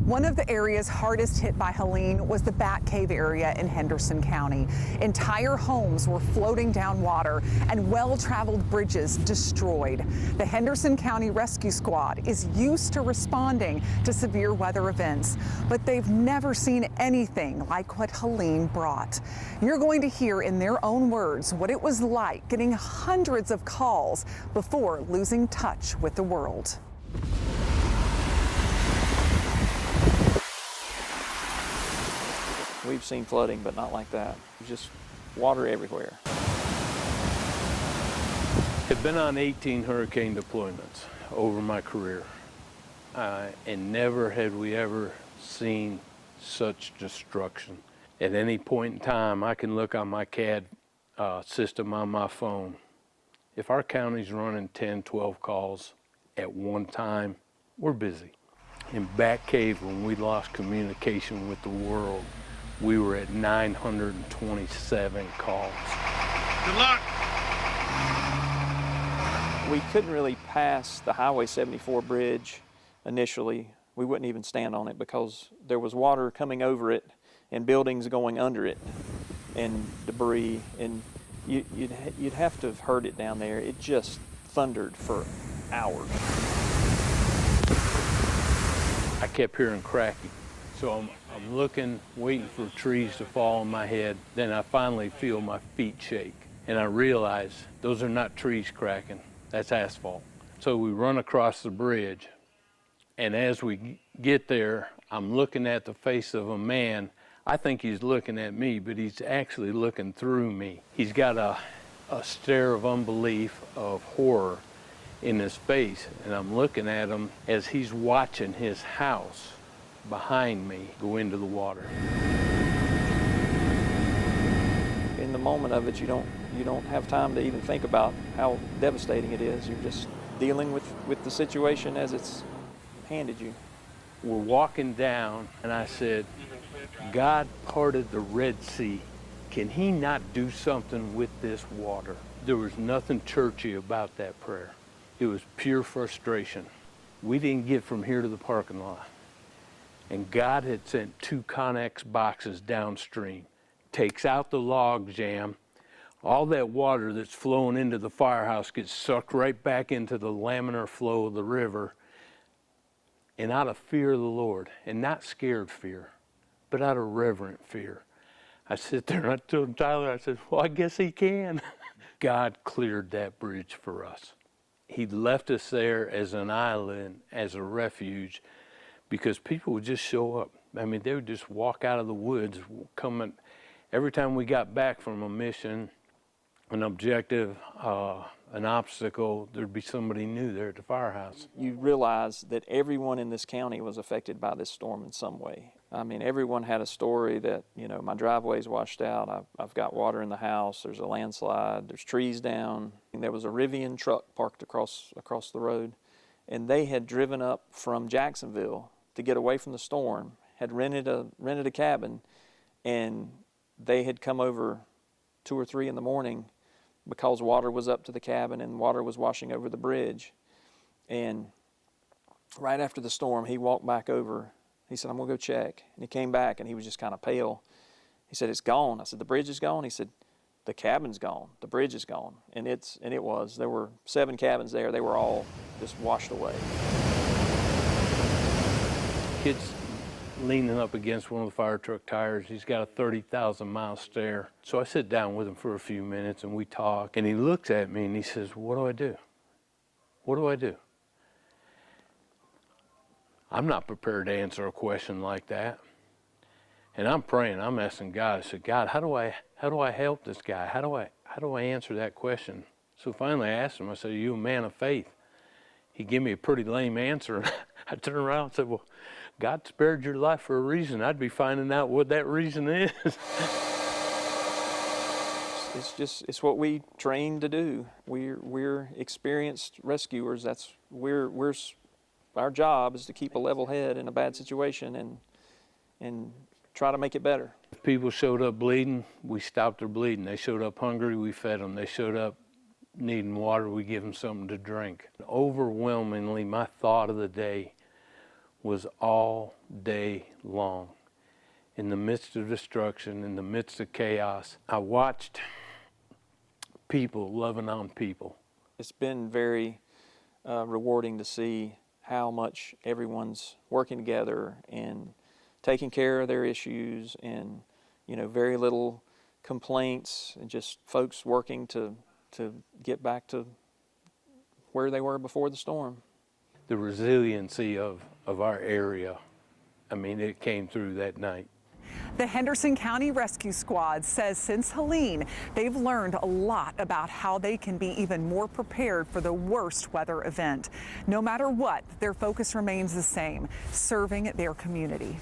One of the areas hardest hit by Helene was the Bat Cave area in Henderson County. Entire homes were floating down water and well-traveled bridges destroyed. The Henderson County Rescue Squad is used to responding to severe weather events, but they've never seen anything like what Helene brought. You're going to hear in their own words what it was like getting hundreds of calls before losing touch with the world. We've seen flooding, but not like that. It was just water everywhere. I've been on 18 hurricane deployments over my career, and never had we ever seen such destruction. At any point in time, I can look on my CAD system on my phone. If our county's running 10, 12 calls at one time, we're busy. In Bat Cave, when we lost communication with the world, we were at 927 calls. Good luck. We couldn't really pass the Highway 74 bridge initially. We wouldn't even stand on it because there was water coming over it and buildings going under it and debris, and you'd have to have heard it down there. It just thundered for hours. I kept hearing cracking. So I'm looking, waiting for trees to fall on my head. Then I finally feel my feet shake. And I realize those are not trees cracking, that's asphalt. So we run across the bridge. And as we get there, I'm looking at the face of a man. I think he's looking at me, but he's actually looking through me. He's got a stare of unbelief, of horror in his face. And I'm looking at him as he's watching his house behind me go into the water. In the moment of it, you don't have time to even think about how devastating it is. You're just dealing with the situation as it's handed you. We're walking down, and I said, God parted the Red Sea. Can he not do something with this water? There was nothing churchy about that prayer. It was pure frustration. We didn't get from here to the parking lot. And God had sent 2 Connex boxes downstream, takes out the log jam, all that water that's flowing into the firehouse gets sucked right back into the laminar flow of the river, and out of fear of the Lord, and not scared fear, but out of reverent fear. I sit there and I told Tyler, I said, well, I guess he can. God cleared that bridge for us. He left us there as an island, as a refuge, because people would just show up. I mean, they would just walk out of the woods, coming. Every time we got back from a mission, an objective, an obstacle, there'd be somebody new there at the firehouse. You realize that everyone in this county was affected by this storm in some way. I mean, everyone had a story that, you know, my driveway's washed out, I've got water in the house, there's a landslide, there's trees down. And there was a Rivian truck parked across the road, and they had driven up from Jacksonville to get away from the storm, had rented a cabin, and they had come over 2 or 3 in the morning because water was up to the cabin and water was washing over the bridge. And right after the storm, he walked back over. He said, I'm gonna go check. And he came back and he was just kind of pale. He said, it's gone. I said, the bridge is gone? He said, the cabin's gone, the bridge is gone. And it was. There were 7 cabins there. They were all just washed away. Kid's leaning up against one of the fire truck tires. He's got a 30,000-mile stare. So I sit down with him for a few minutes and we talk. And he looks at me and he says, what do I do? What do I do? I'm not prepared to answer a question like that. And I'm praying, I'm asking God. I said, God, how do I help this guy? How do I answer that question? So finally I asked him, I said, are you a man of faith? He gave me a pretty lame answer. I turned around and said, well, God spared your life for a reason. I'd be finding out what that reason is. It's what we train to do. We're experienced rescuers. Our job is to keep a level head in a bad situation and try to make it better. If people showed up bleeding, we stopped their bleeding. They showed up hungry, we fed them. They showed up needing water, we give them something to drink. Overwhelmingly, my thought of the day was all day long. In the midst of destruction, in the midst of chaos, I watched people loving on people. It's been very rewarding to see how much everyone's working together and taking care of their issues, and very little complaints, and just folks working to get back to where they were before the storm. The resiliency of our area, I mean, it came through that night. The Henderson County Rescue Squad says since Helene, they've learned a lot about how they can be even more prepared for the worst weather event. No matter what, their focus remains the same: serving their community.